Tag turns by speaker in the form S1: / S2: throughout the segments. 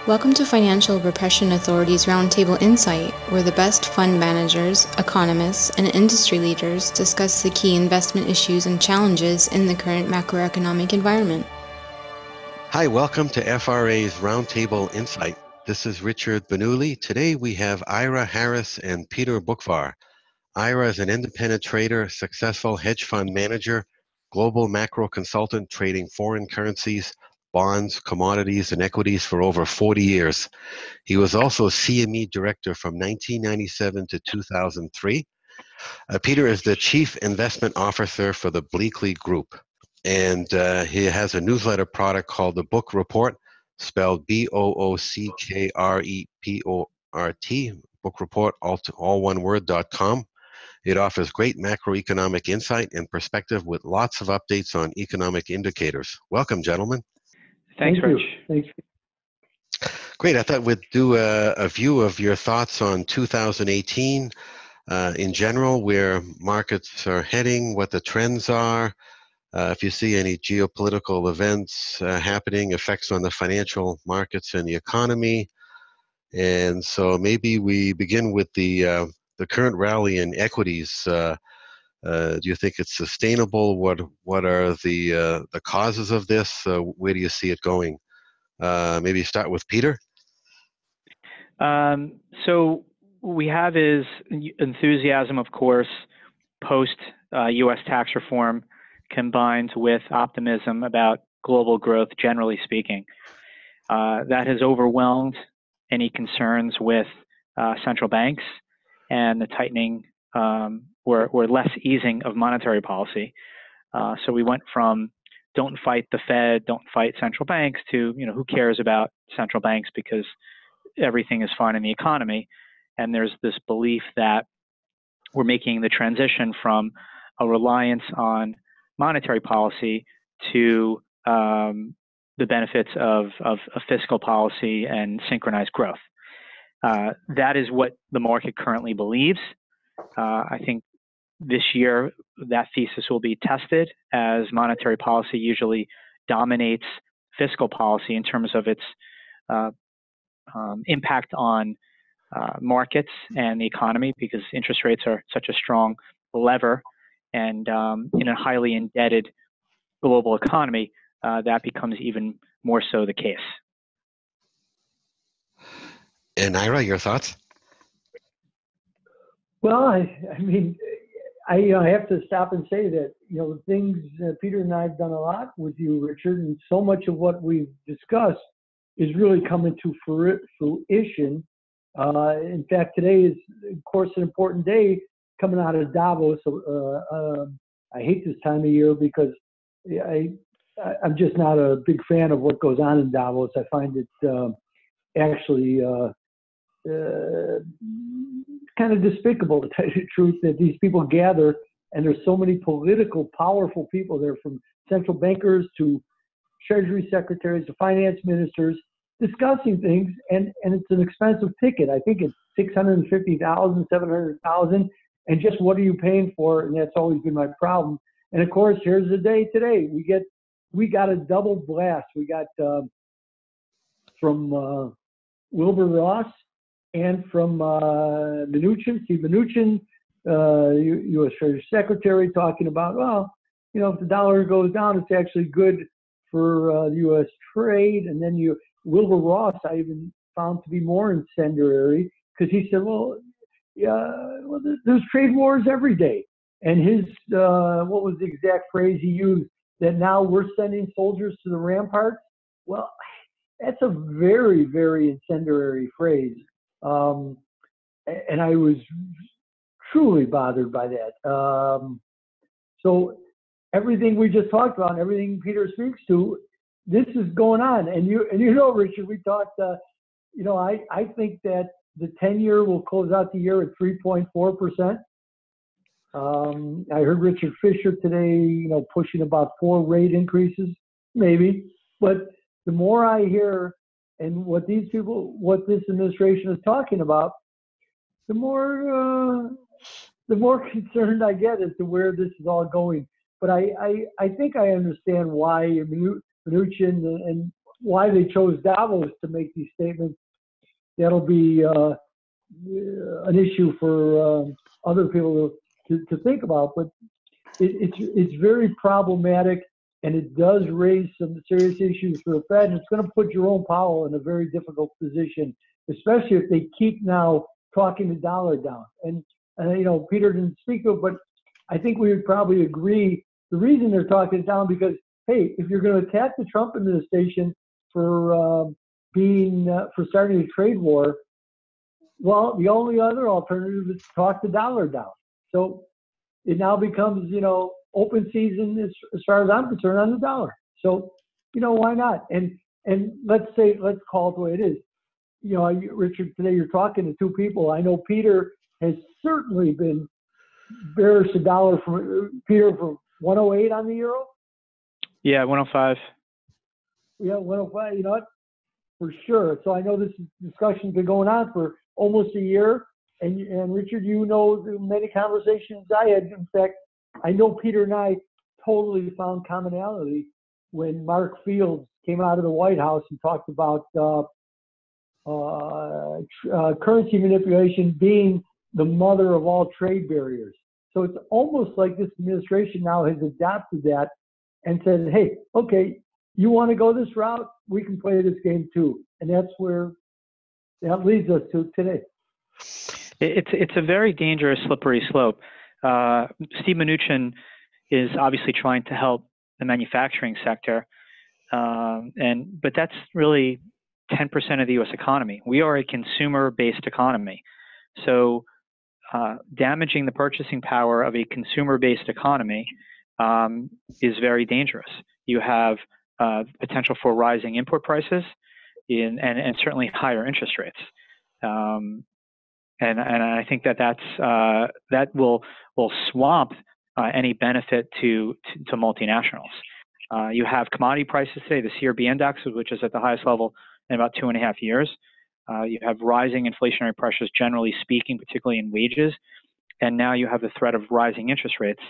S1: Welcome to Financial Repression Authority's Roundtable Insight, where the best fund managers, economists, and industry leaders discuss the key investment issues and challenges in the current macroeconomic environment.
S2: Hi, welcome to FRA's Roundtable Insight. This is Richard Benuli. Today we have Ira Harris and Peter Boockvar. Ira is an independent trader, successful hedge fund manager, global macro consultant trading foreign currencies, bonds, commodities, and equities for over 40 years. He was also CME director from 1997 to 2003. Peter is the chief investment officer for the Bleakley Group, and he has a newsletter product called the Book Report, spelled BOOCKREPORT, Book Report, all one word.com. It offers great macroeconomic insight and perspective with lots of updates on economic indicators. Welcome, gentlemen.
S3: Thanks, Rich.
S4: Thanks.
S2: Great. I thought we'd do a view of your thoughts on 2018 in general, where markets are heading, what the trends are, if you see any geopolitical events happening, effects on the financial markets and the economy. And so maybe we begin with the current rally in equities. Do you think it's sustainable? What are the causes of this? Where do you see it going? Maybe start with Peter.
S3: So we have is enthusiasm, of course, post U.S. tax reform, combined with optimism about global growth, generally speaking. That has overwhelmed any concerns with central banks and the tightening or less easing of monetary policy. So we went from don't fight the Fed, don't fight central banks, to who cares about central banks because everything is fine in the economy. And there's this belief that we're making the transition from a reliance on monetary policy to the benefits of a fiscal policy and synchronized growth. That is what the market currently believes. I think this year that thesis will be tested, as monetary policy usually dominates fiscal policy in terms of its impact on markets and the economy, because interest rates are such a strong lever, and in a highly indebted global economy, that becomes even more so the case.
S2: And Ira, your thoughts?
S4: Well, I have to stop and say that, things Peter and I have done a lot with you, Richard, and so much of what we've discussed is really coming to fruition. In fact, today is, of course, an important day coming out of Davos. I hate this time of year because I'm just not a big fan of what goes on in Davos. I find it actually kind of despicable, to tell you the truth, that these people gather, and there's so many political, powerful people there, from central bankers to treasury secretaries to finance ministers, discussing things, and it's an expensive ticket. I think it's $650,000, $700,000, and just what are you paying for? And that's always been my problem. And of course, here's the day today. We got a double blast. We got from Wilbur Ross and from Mnuchin, Steve Mnuchin, U.S. Treasury Secretary, talking about, well, if the dollar goes down, it's actually good for the U.S. trade. And then Wilbur Ross, I even found to be more incendiary, because he said, there's trade wars every day. And his, what was the exact phrase he used? That now we're sending soldiers to the ramparts. Well, that's a very, very incendiary phrase. And I was truly bothered by that. So everything we just talked about, and everything Peter speaks to, this is going on. And Richard, we talked, I think that the 10-year will close out the year at 3.4%. I heard Richard Fisher today, pushing about 4 rate increases, maybe. But the more I hear and what this administration is talking about, the more concerned I get as to where this is all going. But I think I understand why Mnuchin and why they chose Davos to make these statements, that'll be an issue for other people to think about. But it's very problematic, and it does raise some serious issues for the Fed. And it's going to put Jerome Powell in a very difficult position, especially if they keep now talking the dollar down. And Peter didn't speak to it, but I think we would probably agree the reason they're talking it down because, hey, if you're going to attack the Trump administration for for starting a trade war, well, the only other alternative is to talk the dollar down. So it now becomes, open season as far as I'm concerned on the dollar. So, why not? And let's call it the way it is. Richard, today you're talking to two people. I know Peter has certainly been bearish the dollar from 108 on the euro.
S3: Yeah, 105.
S4: Yeah, 105. You know what? For sure. So I know this discussion's been going on for almost a year. And Richard, the many conversations I had. In fact, I know Peter and I totally found commonality when Mark Fields came out of the White House and talked about currency manipulation being the mother of all trade barriers. So it's almost like this administration now has adopted that and said, hey, okay, you want to go this route? We can play this game too. And that's where that leads us to today.
S3: It's a very dangerous, slippery slope. Steve Mnuchin is obviously trying to help the manufacturing sector, but that's really 10% of the U.S. economy. We are a consumer-based economy, so damaging the purchasing power of a consumer-based economy is very dangerous. You have potential for rising import prices and certainly higher interest rates. And I think that will swamp any benefit to multinationals. You have commodity prices today, the CRB index, which is at the highest level in about 2.5 years. You have rising inflationary pressures, generally speaking, particularly in wages. And now you have the threat of rising interest rates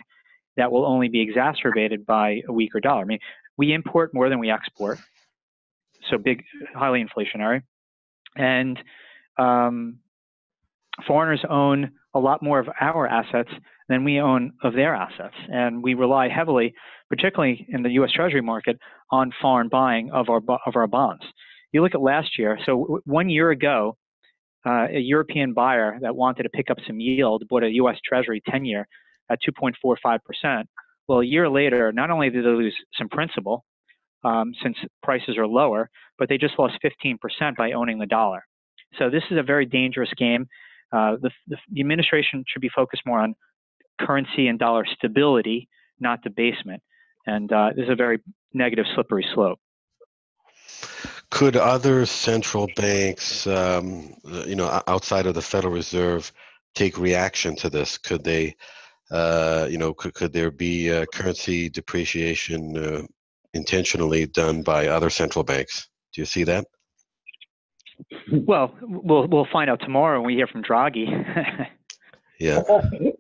S3: that will only be exacerbated by a weaker dollar. I mean, we import more than we export, so highly inflationary. And foreigners own a lot more of our assets than we own of their assets. And we rely heavily, particularly in the U.S. Treasury market, on foreign buying of our bonds. You look at last year. So 1 year ago, a European buyer that wanted to pick up some yield bought a U.S. Treasury 10-year at 2.45%. Well, a year later, not only did they lose some principal, since prices are lower, but they just lost 15% by owning the dollar. So this is a very dangerous game. The administration should be focused more on currency and dollar stability, not debasement. And this is a very negative, slippery slope.
S2: Could other central banks, outside of the Federal Reserve, take reaction to this? Could they, could there be currency depreciation intentionally done by other central banks? Do you see that?
S3: Well, we'll find out tomorrow when we hear from Draghi.
S2: Yeah,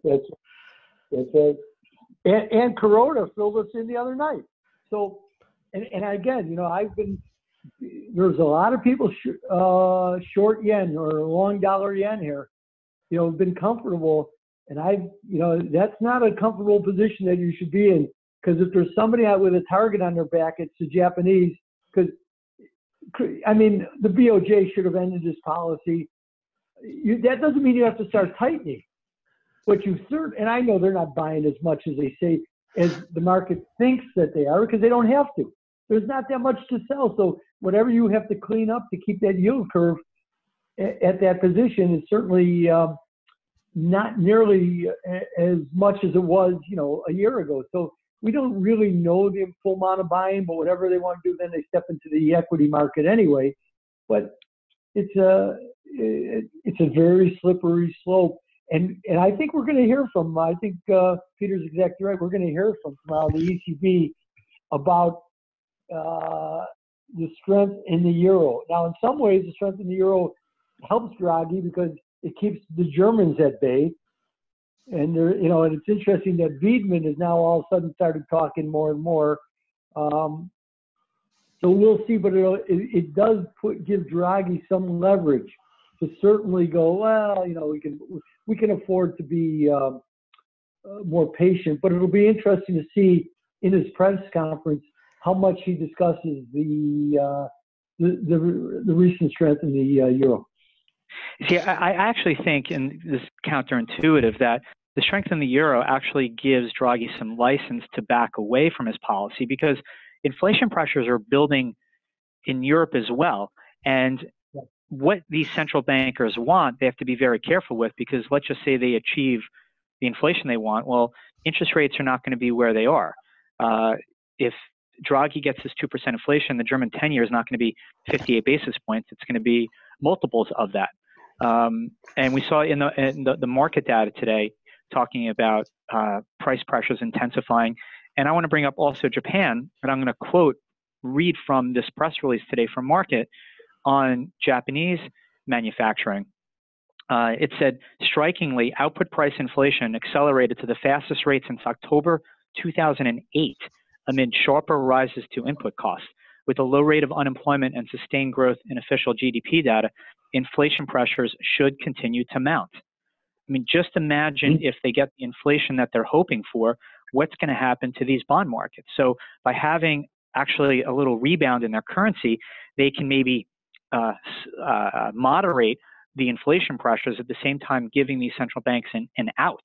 S4: that's right. And Corona filled us in the other night. So, and again, there's a lot of people short yen or long dollar yen here, have been comfortable, and that's not a comfortable position that you should be in, because if there's somebody out with a target on their back, it's the Japanese. Because the BOJ should have ended this policy. That doesn't mean you have to start tightening, but and I know they're not buying as much as they say, as the market thinks that they are, because they don't have to. There's not that much to sell. So whatever you have to clean up to keep that yield curve at that position is certainly not nearly as much as it was, a year ago. So we don't really know the full amount of buying, but whatever they want to do, then they step into the equity market anyway. But it's a very slippery slope. And I think we're going to hear from, I think Peter's exactly right, we're going to hear from tomorrow the ECB about the strength in the euro. Now, in some ways, the strength in the euro helps Draghi because it keeps the Germans at bay. And and it's interesting that Wiedemann has now all of a sudden started talking more and more. So we'll see, but it does give Draghi some leverage to certainly go, well, we can afford to be more patient. But it'll be interesting to see in his press conference how much he discusses the recent strength in the euro.
S3: See, I actually think, and this is counterintuitive, that the strength in the euro actually gives Draghi some license to back away from his policy, because inflation pressures are building in Europe as well. And what these central bankers want, they have to be very careful with, because let's just say they achieve the inflation they want. Well, interest rates are not going to be where they are. If Draghi gets his 2% inflation, the German 10-year is not going to be 58 basis points. It's going to be multiples of that. And we saw in the market data today talking about price pressures intensifying. And I want to bring up also Japan, and I'm going to read from this press release today from Market on Japanese manufacturing. It said, strikingly, output price inflation accelerated to the fastest rate since October 2008 amid sharper rises to input costs. With a low rate of unemployment and sustained growth in official GDP data, inflation pressures should continue to mount. I mean, just imagine if they get the inflation that they're hoping for, what's going to happen to these bond markets. So by having actually a little rebound in their currency, they can maybe moderate the inflation pressures, at the same time giving these central banks an out.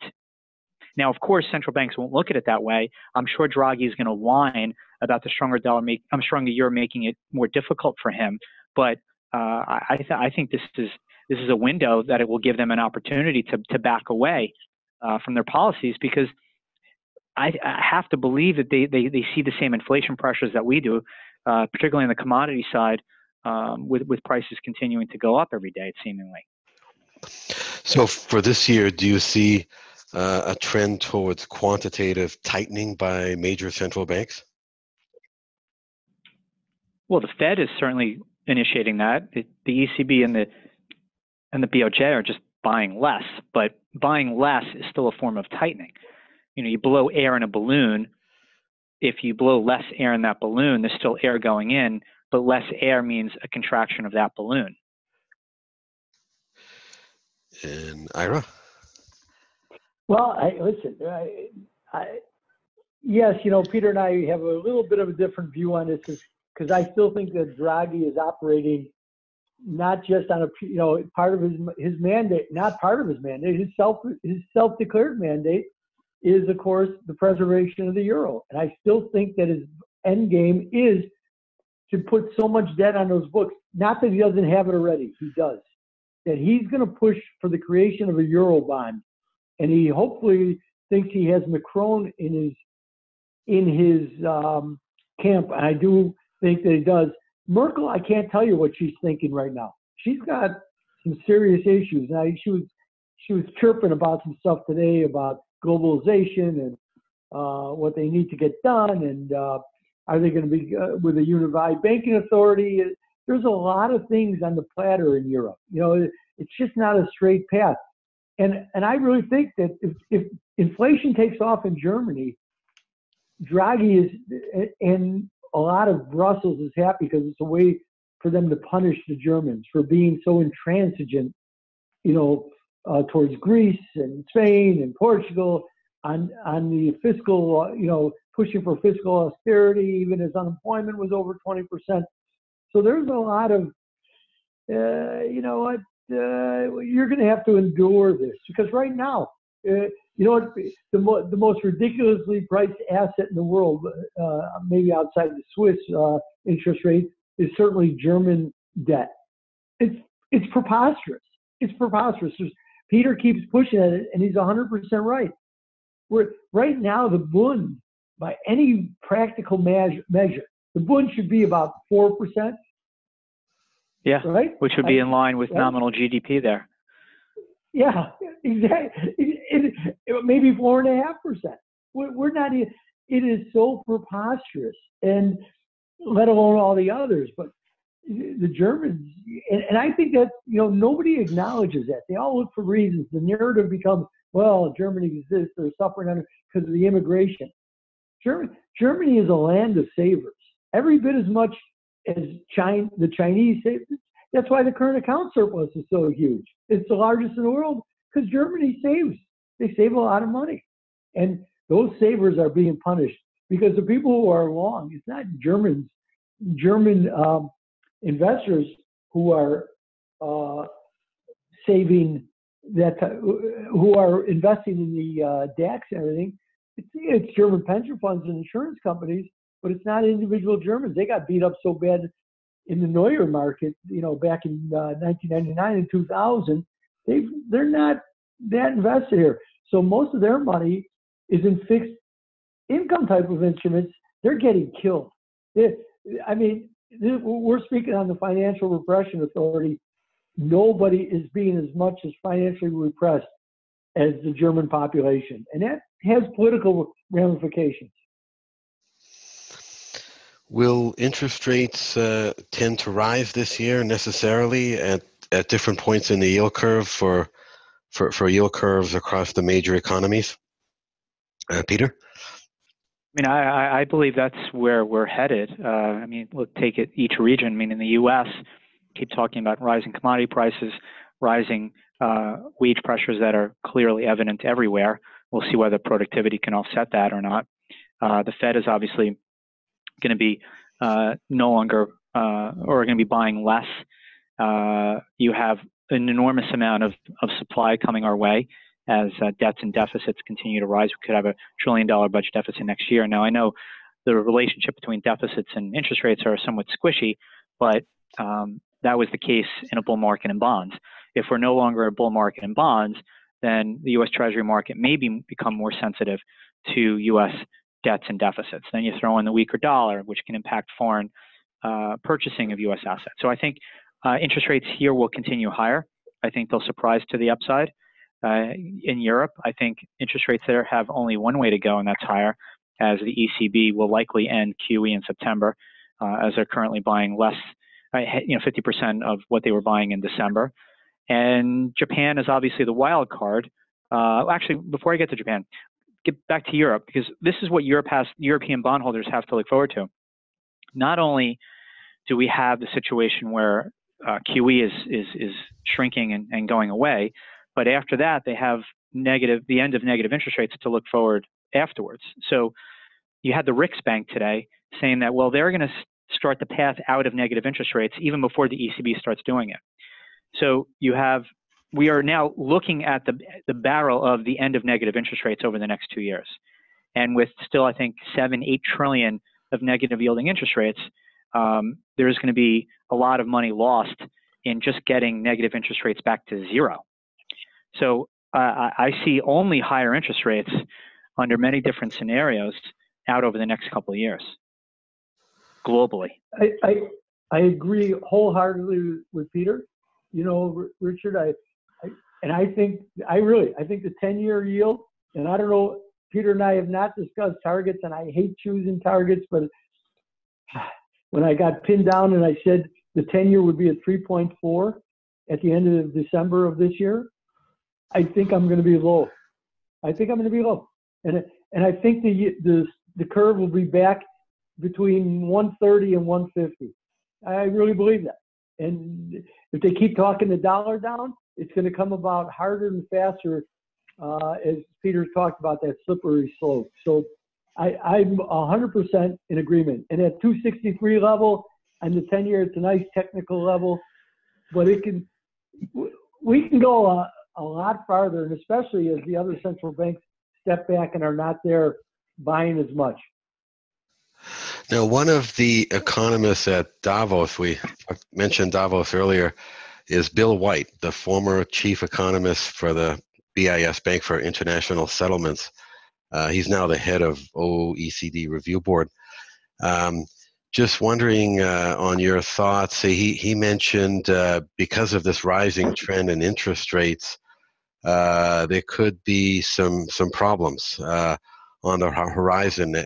S3: Now, of course, central banks won't look at it that way. I'm sure Draghi is going to whine about the stronger euro making it more difficult for him. But I think this is a window that it will give them an opportunity to back away from their policies, because I have to believe that they see the same inflation pressures that we do, particularly on the commodity side, with prices continuing to go up every day, seemingly.
S2: So for this year, do you see a trend towards quantitative tightening by major central banks?
S3: Well, the Fed is certainly initiating that. The ECB and the BOJ are just buying less, but buying less is still a form of tightening. You blow air in a balloon. If you blow less air in that balloon, there's still air going in, but less air means a contraction of that balloon.
S2: And Ira?
S4: Well, yes, Peter and I have a little bit of a different view on this, because I still think that Draghi is operating not just on part of his mandate, not part of his mandate, his self-declared mandate is, of course, the preservation of the euro. And I still think that his end game is to put so much debt on those books. Not that he doesn't have it already, he does. That he's going to push for the creation of a euro bond. And he hopefully thinks he has Macron in his camp. And I do think that he does. Merkel, I can't tell you what she's thinking right now. She's got some serious issues. Now, she was chirping about some stuff today about globalization and what they need to get done, and are they going to be with a unified banking authority? There's a lot of things on the platter in Europe. It's just not a straight path. And I really think that if inflation takes off in Germany, Draghi and a lot of Brussels is happy, because it's a way for them to punish the Germans for being so intransigent, towards Greece and Spain and Portugal on the fiscal, pushing for fiscal austerity, even as unemployment was over 20%. So there's a lot of, you're going to have to endure this, because right now, the most ridiculously priced asset in the world, maybe outside the Swiss interest rate, is certainly German debt. It's preposterous. It's preposterous. Peter keeps pushing at it, and he's 100% right. Right now, the Bund, by any practical measure, the Bund should be about 4%.
S3: Yeah,
S4: right?
S3: Which would be in line with nominal GDP there.
S4: Yeah, exactly. Maybe 4.5%. We're not. It is so preposterous, and let alone all the others. But the Germans, and I think that nobody acknowledges that. They all look for reasons. The narrative becomes, well, Germany exists. They're suffering because of the immigration. Germany is a land of savers. Every bit as much as the Chinese say, that's why the current account surplus is so huge. It's the largest in the world because Germany saves. They save a lot of money. And those savers are being punished because the people who are long, it's not German investors who are saving that, who are investing in the DAX and everything. It's German pension funds and insurance companies, but it's not individual Germans. They got beat up so bad in the Neuer market, back in 1999 and 2000. They're not that invested here. So most of their money is in fixed income type of instruments. They're getting killed. We're speaking on the Financial Repression Authority. Nobody is being as much as financially repressed as the German population. And that has political ramifications.
S2: Will interest rates tend to rise this year necessarily at different points in the yield curve for yield curves across the major economies? Peter?
S3: I believe that's where we're headed. We'll take it each region. In the U.S., keep talking about rising commodity prices, rising wage pressures that are clearly evident everywhere. We'll see whether productivity can offset that or not. The Fed is obviously going to be no longer or going to be buying less. You have an enormous amount of supply coming our way as debts and deficits continue to rise. We could have $1 trillion budget deficit next year. Now, I know the relationship between deficits and interest rates are somewhat squishy, but that was the case in a bull market in bonds. If we're no longer a bull market in bonds, then the U.S. Treasury market may become more sensitive to U.S. debts and deficits. Then you throw in the weaker dollar, which can impact foreign purchasing of U.S. assets. So I think interest rates here will continue higher. I think they'll surprise to the upside. In Europe, I think interest rates there have only one way to go, and that's higher, as the ECB will likely end QE in September, as they're currently buying less, 50% of what they were buying in December. And Japan is obviously the wild card. Actually, before I get to Japan, get back to Europe, because this is what European bondholders have to look forward to. Not only do we have the situation where QE is shrinking and going away, but after that, they have the end of negative interest rates to look forward afterwards. So you had the Riksbank today saying that, well, they're going to start the path out of negative interest rates even before the ECB starts doing it. So we are now looking at the barrel of the end of negative interest rates over the next 2 years. And with still, I think, 7-8 trillion of negative yielding interest rates, there's going to be a lot of money lost in just getting negative interest rates back to zero. So I see only higher interest rates under many different scenarios out over the next couple of years, globally.
S4: I agree wholeheartedly with Peter. Richard, I think the 10-year yield, and I don't know, Peter and I have not discussed targets, and I hate choosing targets, but when I got pinned down and I said the 10-year would be at 3.4 at the end of December of this year, I think I'm going to be low. And I think the curve will be back between 130 and 150. I really believe that. And if they keep talking the dollar down, it's going to come about harder and faster, as Peter talked about, that slippery slope. So I'm 100% in agreement. And at 263 level and the 10-year, it's a nice technical level, but we can go a lot farther, and especially as the other central banks step back and are not there buying as much.
S2: Now, one of the economists at Davos, we mentioned Davos earlier, is Bill White, the former chief economist for the BIS, Bank for International Settlements. He's now the head of OECD Review Board. Just wondering on your thoughts. He mentioned because of this rising trend in interest rates, there could be some problems on the horizon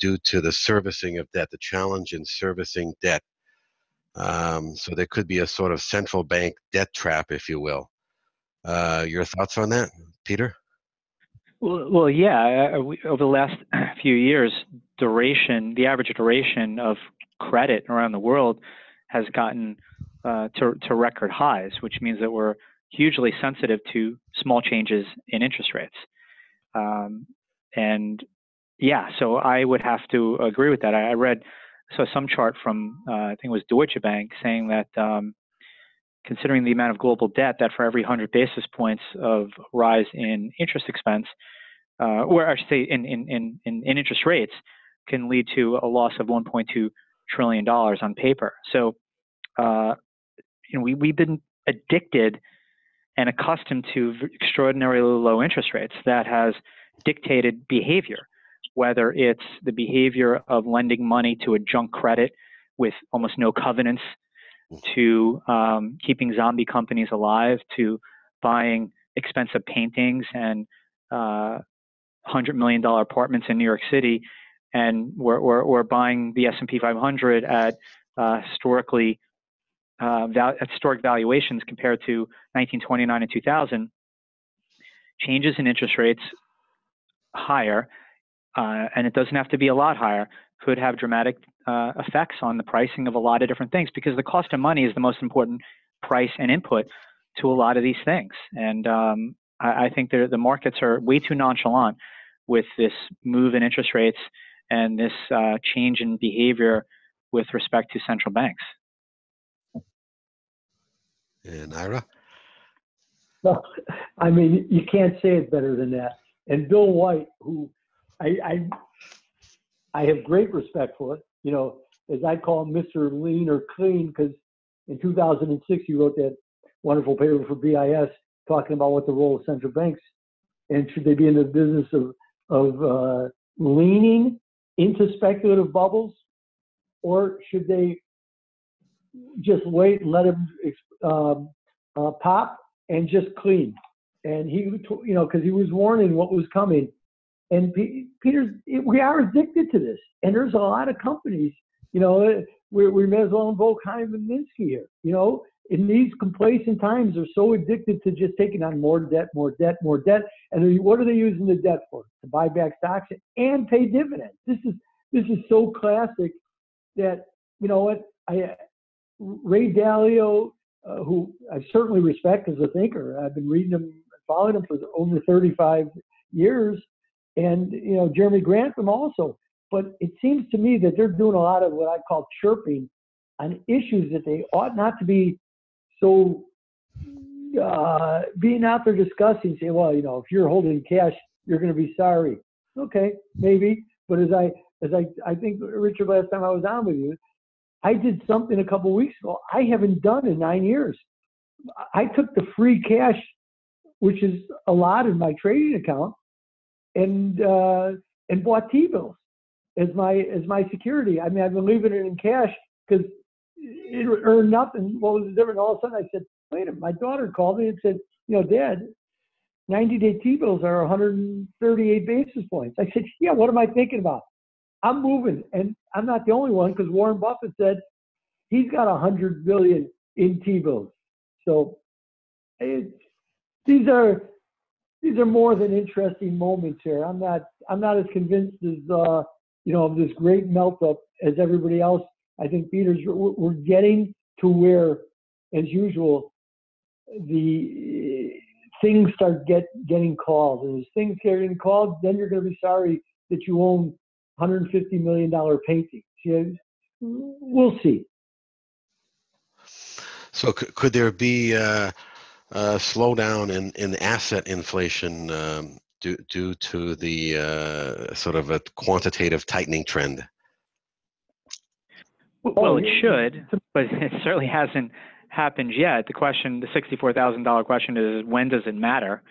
S2: due to the servicing of debt, the challenge in servicing debt. So there could be a sort of central bank debt trap, if you will. Your thoughts on that, Peter?
S3: Well, yeah. Over the last few years, the average duration of credit around the world has gotten to record highs, which means that we're hugely sensitive to small changes in interest rates. And yeah, so I would have to agree with that. I saw some chart from, I think it was Deutsche Bank, saying that considering the amount of global debt, that for every 100 basis points of rise in interest expense, or I should say in interest rates, can lead to a loss of $1.2 trillion on paper. So, we've been addicted and accustomed to extraordinarily low interest rates that has dictated behavior, whether it's the behavior of lending money to a junk credit with almost no covenants, to keeping zombie companies alive, to buying expensive paintings and $100 million apartments in New York City, and we're buying the S&P 500 at historic valuations compared to 1929 and 2000. Changes in interest rates higher, and it doesn't have to be a lot higher, could have dramatic effects on the pricing of a lot of different things, because the cost of money is the most important price and input to a lot of these things. And I think the markets are way too nonchalant with this move in interest rates and this change in behavior with respect to central banks.
S2: And Ira?
S4: No, I mean, you can't say it better than that. And Bill White, who I have great respect for, as I call him, Mr. Lean or Clean, because in 2006 he wrote that wonderful paper for BIS talking about what the role of central banks, and should they be in the business of leaning into speculative bubbles, or should they just wait and let them pop and just clean? And he, because he was warning what was coming. And Peter, we are addicted to this. And there's a lot of companies, we may as well invoke Hyman Minsky here. In these complacent times, they're so addicted to just taking on more debt. And what are they using the debt for? To buy back stocks and pay dividends. This is so classic that, Ray Dalio, who I certainly respect as a thinker. I've been reading him, following him for over 35 years. And, Jeremy Grantham also. But it seems to me that they're doing a lot of what I call chirping on issues that they ought not to be so being out there discussing, say, well, if you're holding cash, you're going to be sorry. Okay, maybe. But as I think, Richard, last time I was on with you, I did something a couple of weeks ago I haven't done in 9 years. I took the free cash, which is a lot in my trading account, and bought T-bills as my security. I mean, I've been leaving it in cash because it earned nothing. What was the difference? All of a sudden, I said, wait a minute. My daughter called me and said, Dad, 90-day T-bills are 138 basis points. I said, yeah, what am I thinking about? I'm moving, and I'm not the only one, because Warren Buffett said he's got 100 billion in T-bills. So these are more than interesting moments here. I'm not as convinced as of this great melt up as everybody else. I think, Peter's, we're getting to where, as usual, the things start getting called, and as things get getting called, then you're going to be sorry that you own $150 million paintings. We'll see.
S2: So could there be a slowdown in asset inflation due to the sort of a quantitative tightening trend?
S3: Well, it should, but it certainly hasn't happened yet. The $64,000 question is, when does it matter?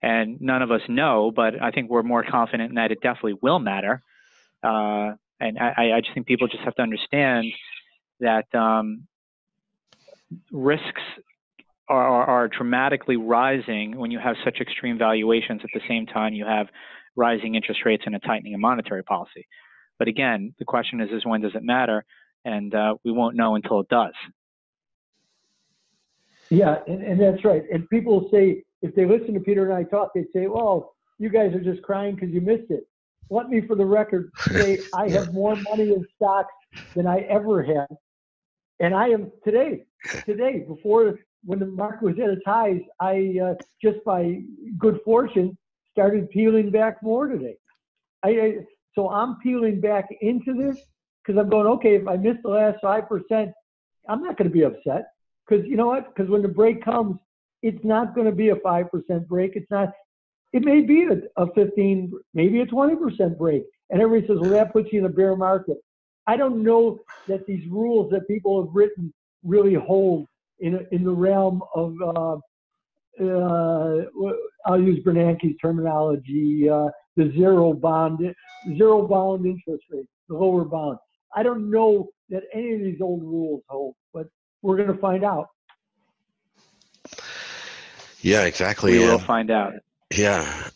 S3: And none of us know, but I think we're more confident in that it definitely will matter. And I just think people just have to understand that risks are dramatically rising when you have such extreme valuations at the same time you have rising interest rates and a tightening of monetary policy. But again, the question is when does it matter? And we won't know until it does.
S4: Yeah, and that's right. And people say, if they listen to Peter and I talk, they say, well, you guys are just crying because you missed it. let me, for the record, say I have more money in stocks than I ever had. And I am today, before when the market was at its highs, I just by good fortune started peeling back more today. So I'm peeling back into this because I'm going, okay, if I miss the last 5%, I'm not going to be upset because you know what? Because when the break comes, it's not going to be a 5% break. It's not. It may be a 15, maybe a 20% break. And everybody says, well, that puts you in a bear market. I don't know that these rules that people have written really hold in the realm of, I'll use Bernanke's terminology, the zero bound interest rate, the lower bound. I don't know that any of these old rules hold, but we're going to find out.
S2: Yeah, exactly.
S3: We will find out.
S2: Yeah.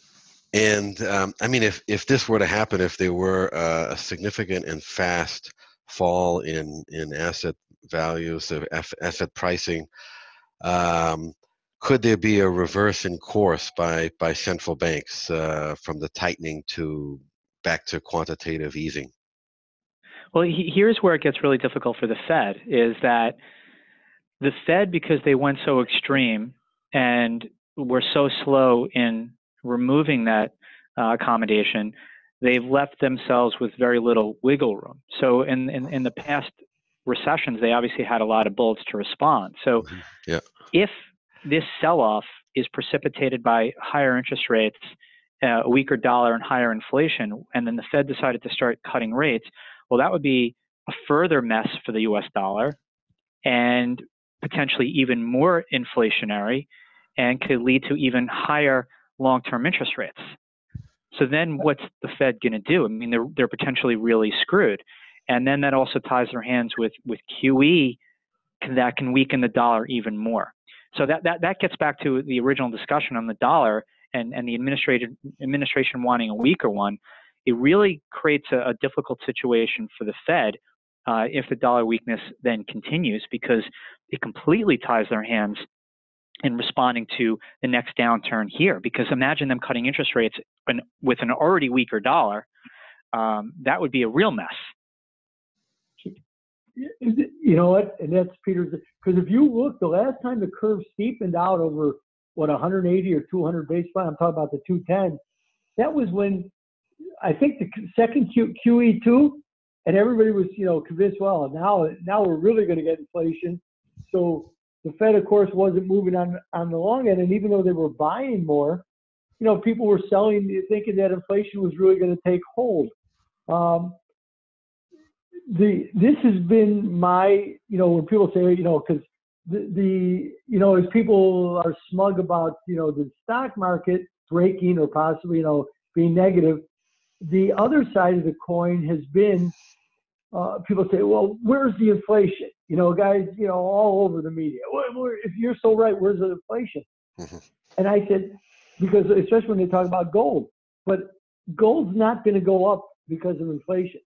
S2: And I mean, if this were to happen, if there were a significant and fast fall in asset values of asset pricing, could there be a reverse in course by central banks from the tightening back to quantitative easing?
S3: Well, here's where it gets really difficult for the Fed, is that the Fed, because they went so extreme and were so slow in removing that accommodation, they've left themselves with very little wiggle room. So in the past recessions, they obviously had a lot of bullets to respond. So if this sell-off is precipitated by higher interest rates, a weaker dollar, and higher inflation, and then the Fed decided to start cutting rates, well, that would be a further mess for the U.S. dollar and potentially even more inflationary and could lead to even higher long-term interest rates. So then what's the Fed going to do? I mean, they're potentially really screwed. And then that also ties their hands with QE that can weaken the dollar even more. So that gets back to the original discussion on the dollar and the administration wanting a weaker one. It really creates a difficult situation for the Fed if the dollar weakness then continues, because it completely ties their hands in responding to the next downturn here. Because imagine them cutting interest rates with an already weaker dollar. That would be a real mess.
S4: You know what? And that's Peter's. Because if you look, the last time the curve steepened out over, 180 or 200 basis points, I'm talking about the 210, that was when I think the second QE2, and everybody was, convinced, well, now we're really going to get inflation. So the Fed, of course, wasn't moving on the long end. And even though they were buying more, people were selling, thinking that inflation was really going to take hold. This has been my, when people say, because as people are smug about, the stock market breaking or possibly, being negative, the other side of the coin has been, people say, well, where's the inflation? Guys, all over the media. If you're so right, where's the inflation? Mm-hmm. And I said, because especially when they talk about gold, but gold's not going to go up because of inflation.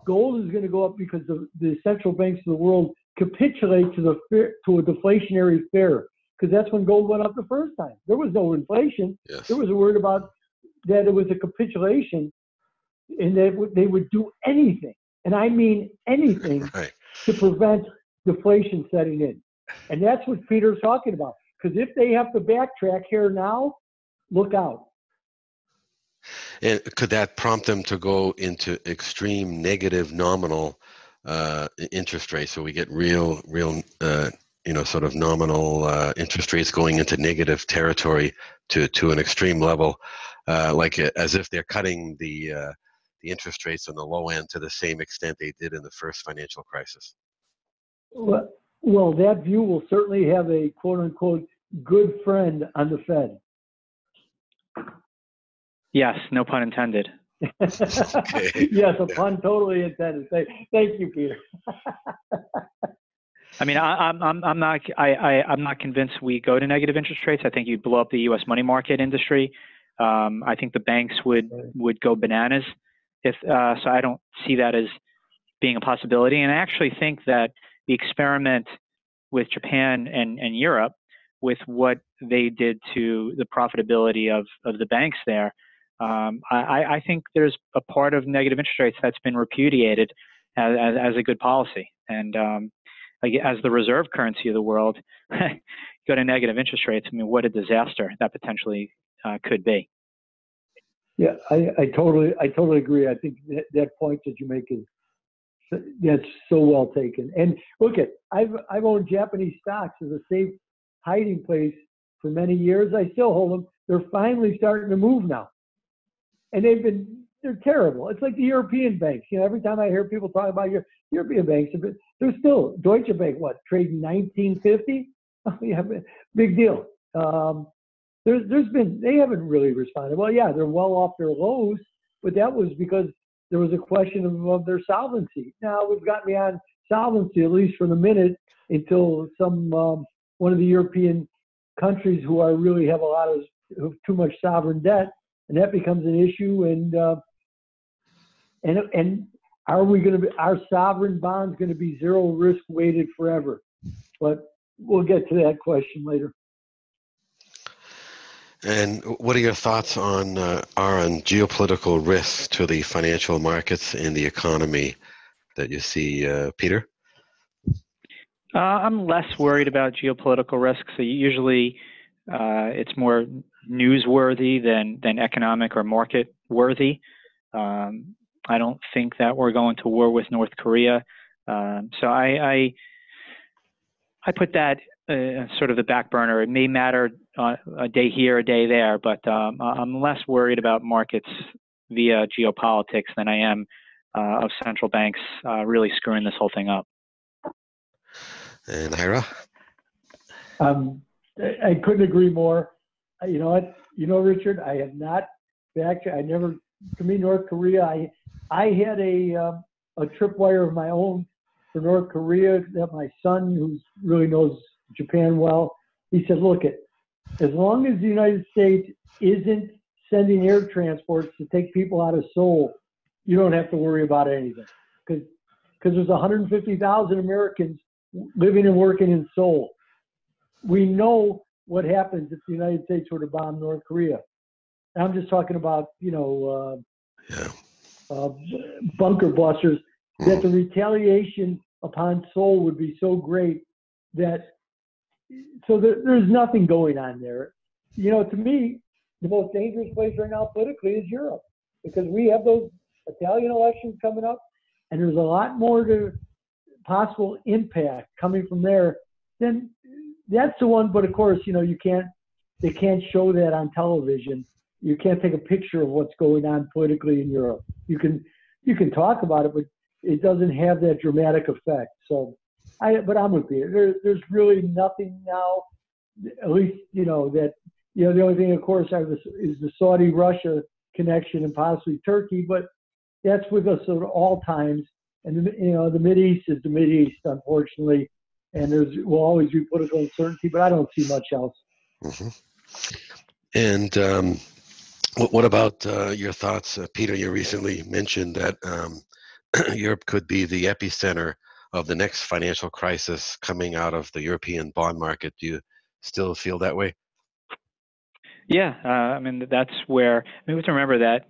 S4: Gold is going to go up because the central banks of the world capitulate to a deflationary fear, because that's when gold went up the first time. There was no inflation. Yes. There was a word about that it was a capitulation, and that they would do anything, and I mean anything, right, to prevent deflation setting in. And that's what Peter's talking about. Because if they have to backtrack here now, look out.
S2: And could that prompt them to go into extreme negative nominal interest rates? So we get real, sort of nominal interest rates going into negative territory to an extreme level, as if they're cutting the interest rates on the low end to the same extent they did in the first financial crisis.
S4: Well, that view will certainly have a quote-unquote good friend on the Fed.
S3: Yes, no pun intended.
S4: Okay. Yes, a pun totally intended. Thank you, Peter.
S3: I mean, I'm not convinced we go to negative interest rates. I think you'd blow up the U.S. money market industry. I think the banks would go bananas. So I don't see that as being a possibility. And I actually think that the experiment with Japan and Europe, with what they did to the profitability of the banks there, I think there's a part of negative interest rates that's been repudiated as a good policy. And as the reserve currency of the world, go to negative interest rates. I mean, what a disaster that potentially could be.
S4: Yeah, I totally agree. I think that point that you make that's so well taken. And look I've owned Japanese stocks as a safe hiding place for many years. I still hold them. They're finally starting to move now, and they're terrible. It's like the European banks. Every time I hear people talk about your European banks, they're still Deutsche Bank. What, trading 1950? Oh, yeah, big deal. They haven't really responded. Well, yeah, they're well off their lows, but that was because there was a question of their solvency. Now we've got beyond solvency, at least for the minute, until one of the European countries who really have a lot of too much sovereign debt, and that becomes an issue. And our sovereign bonds going to be zero risk weighted forever? But we'll get to that question later.
S2: And what are your thoughts on geopolitical risks to the financial markets and the economy that you see, Peter?
S3: I'm less worried about geopolitical risks. So usually it's more newsworthy than economic or market worthy. I don't think that we're going to war with North Korea. So I put that sort of the back burner. It may matter a day here, a day there, but I'm less worried about markets via geopolitics than I am of central banks really screwing this whole thing up.
S2: And Ira?
S4: I couldn't agree more. You know what? Richard, I have not to me, North Korea, I had a tripwire of my own for North Korea that my son, who really knows Japan well, he said, look, as long as the United States isn't sending air transports to take people out of Seoul, you don't have to worry about anything. Because there's 150,000 Americans living and working in Seoul. We know what happens if the United States were to bomb North Korea. And I'm just talking about, bunker busters, that the retaliation upon Seoul would be so great that, there's nothing going on there. To me, the most dangerous place right now politically is Europe, because we have those Italian elections coming up, and there's a lot more to possible impact coming from there. Then that's the one. But of course, they can't show that on television. You can't take a picture of what's going on politically in Europe. You can talk about it, but it doesn't have that dramatic effect. So, but I'm with you. There's really nothing now, at least, that, the only thing, of course, is the Saudi-Russia connection and possibly Turkey, but that's with us at all times. And, the Mideast is the Mideast, unfortunately, and will always be political uncertainty, but I don't see much else.
S2: Mm-hmm. And what about your thoughts, Peter? You recently mentioned that Europe could be the epicenter of the next financial crisis coming out of the European bond market. Do you still feel that way?
S3: Yeah, that's where we have to remember that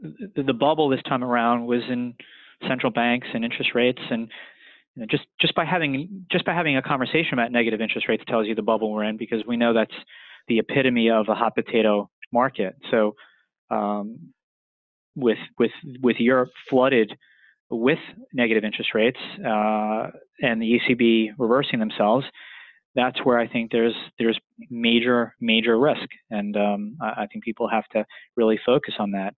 S3: the bubble this time around was in central banks and interest rates, and just by having a conversation about negative interest rates tells you the bubble we're in, because we know that's the epitome of a hot potato market. So with Europe flooded with negative interest rates and the ECB reversing themselves, that's where I think there's major risk, and I think people have to really focus on that.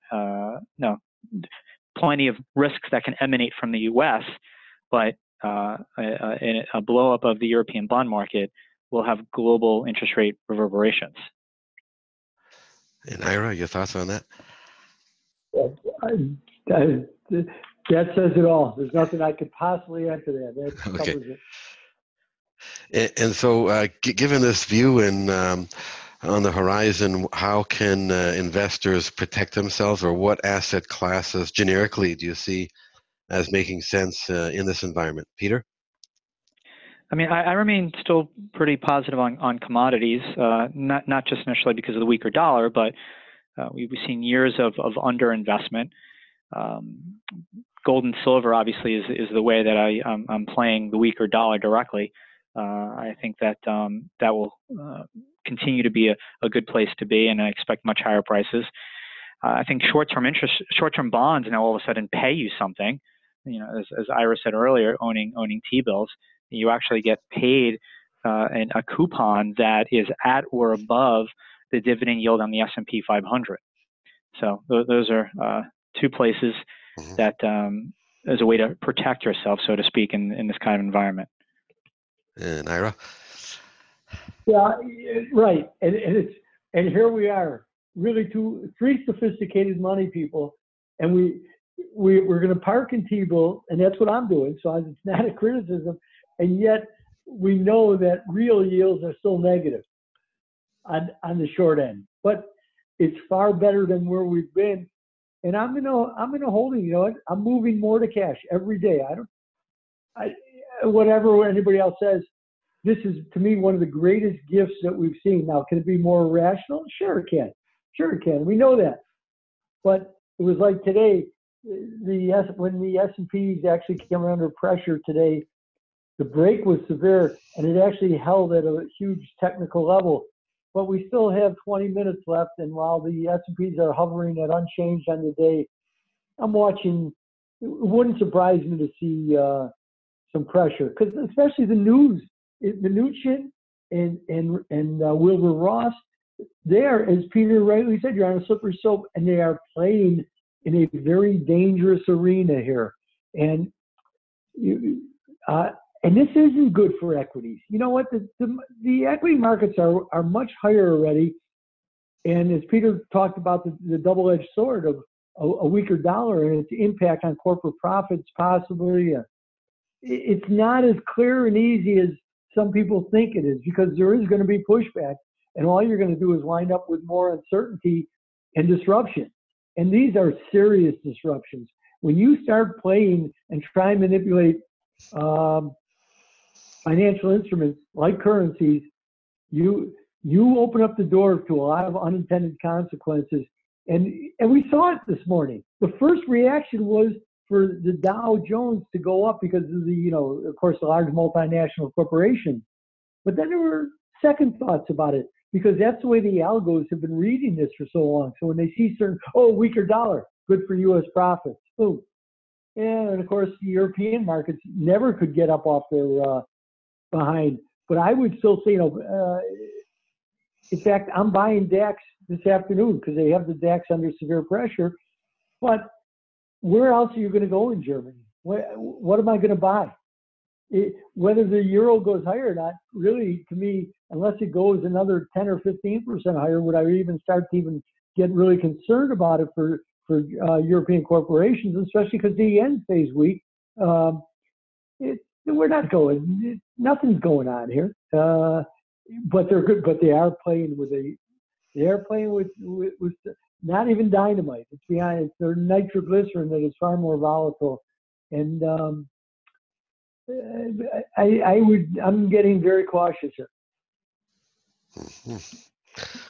S3: Plenty of risks that can emanate from the U.S., but a blow up of the European bond market will have global interest rate reverberations.
S2: And Ira, your thoughts on that?
S4: That says it all. There's nothing I could possibly add to that. That covers it.
S2: And so, given this view and on the horizon, how can investors protect themselves, or what asset classes generically do you see as making sense in this environment? Peter?
S3: I remain still pretty positive on commodities, not just necessarily because of the weaker dollar, but We've seen years of underinvestment. Gold and silver obviously is the way that I'm playing the weaker dollar directly. I think that that will continue to be a good place to be, and I expect much higher prices. I think short-term bonds now all of a sudden pay you something. As Ira said earlier, owning T-bills, you actually get paid a coupon that is at or above the dividend yield on the S&P 500. So those are two places that as a way to protect yourself, so to speak, in this kind of environment.
S2: And Ira?
S4: Yeah, right. And here we are, really three sophisticated money people, and we're going to park in T-bill, and that's what I'm doing. So it's not a criticism, and yet we know that real yields are still negative on the short end, but it's far better than where we've been. And I'm in a holding. You know what? I'm moving more to cash every day. Whatever anybody else says, this is to me one of the greatest gifts that we've seen. Now, can it be more rational? Sure it can. Sure it can. We know that. But it was like today, when the S&Ps actually came under pressure today, the break was severe, and it actually held at a huge technical level. But we still have 20 minutes left, and while the S&Ps are hovering at unchanged on the day, I'm watching. It wouldn't surprise me to see some pressure, because especially the news, Mnuchin and Wilbur Ross, there, as Peter rightly said, you're on a slippery slope, and they are playing in a very dangerous arena here, and this isn't good for equities. You know what? The equity markets are much higher already. And as Peter talked about the double-edged sword of a weaker dollar and its impact on corporate profits, possibly, it's not as clear and easy as some people think it is, because there is going to be pushback. And all you're going to do is wind up with more uncertainty and disruption. And these are serious disruptions. When you start playing and try and manipulate financial instruments like currencies, you open up the door to a lot of unintended consequences. And we saw it this morning. The first reaction was for the Dow Jones to go up because of of course, the large multinational corporations. But then there were second thoughts about it, because that's the way the algos have been reading this for so long. So when they see weaker dollar, good for U.S. profits. Boom. And of course, the European markets never could get up off their behind. But I would still say, in fact, I'm buying DAX this afternoon because they have the DAX under severe pressure. But where else are you going to go in Germany? What am I going to buy? Whether the euro goes higher or not, really, to me, unless it goes another 10 or 15% higher, would I even start to even get really concerned about it for European corporations, especially because the yen stays weak. We're not going. Nothing's going on here. But they're good. But they are playing with with not even dynamite. It's behind. It's their nitroglycerin that is far more volatile. And I'm getting very cautious here.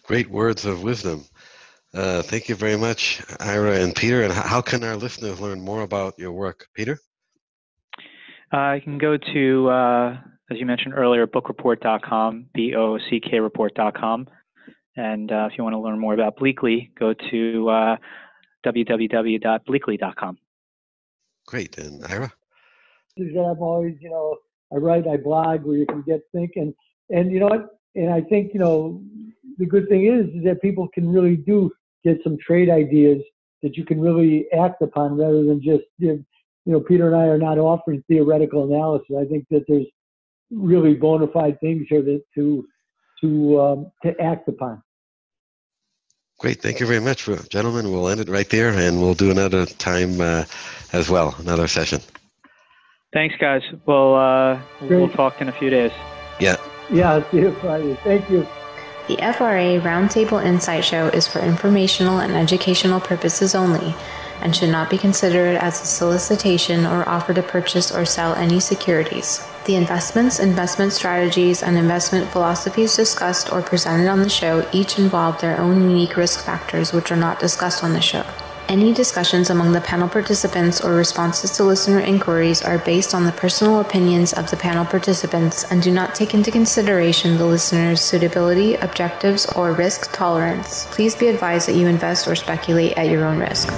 S2: Great words of wisdom. Thank you very much, Ira and Peter. And how can our listeners learn more about your work, Peter?
S3: You can go to, as you mentioned earlier, bookreport.com, BOCK report.com. And if you want to learn more about Bleakley, go to www.bleakley.com. Great.
S2: And Ira?
S4: I'm always, I write, I blog, where you can get thinking. And you know what? And I think, the good thing is that people can really get some trade ideas that you can really act upon, rather than just Peter and I are not offering theoretical analysis. I think that there's really bona fide things here to act upon.
S2: Great. Thank you very much, gentlemen. We'll end it right there, and we'll do another time as well, another session.
S3: Thanks, guys. We'll talk in a few days.
S2: Yeah.
S4: Yeah, see you Friday. Thank you.
S1: The FRA Roundtable Insight Show is for informational and educational purposes only. and should not be considered as a solicitation or offer to purchase or sell any securities. The investments, investment strategies, and investment philosophies discussed or presented on the show each involve their own unique risk factors which are not discussed on the show. Any discussions among the panel participants or responses to listener inquiries are based on the personal opinions of the panel participants and do not take into consideration the listener's suitability, objectives, or risk tolerance. Please be advised that you invest or speculate at your own risk.